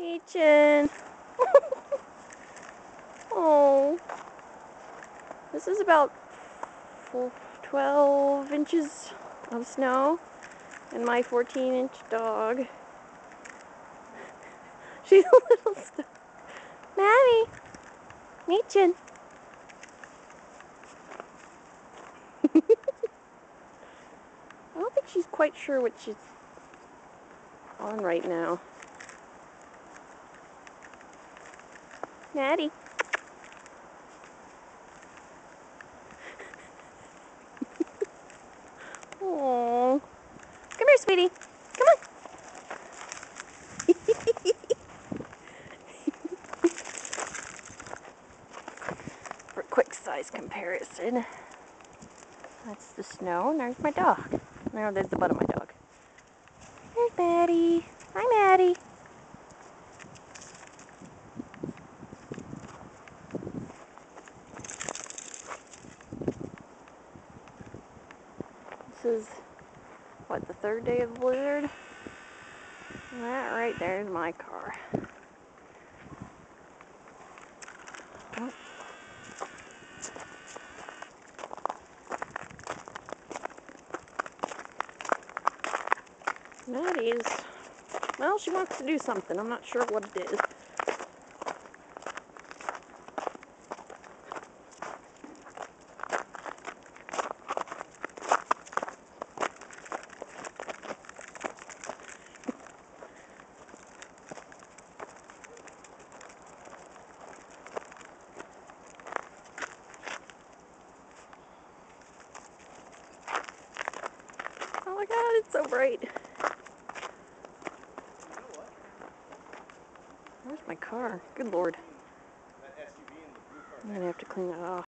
Mädchen. Oh, this is about 12 inches of snow and my 14-inch dog. She's a little stuck. Mädi, Mädchen. I don't think she's quite sure what she's on right now. Mädi. Oh, come here, sweetie. Come on. For a quick size comparison, that's the snow, and there's my dog. Now there's the butt of my dog. There's Mädi. Hi, Mädi. This is, what, the third day of the blizzard? That right there is my car. Oh. Mädi's, well, she wants to do something. I'm not sure what it is. Oh my god, it's so bright. Where's my car? Good lord. I'm gonna have to clean that off.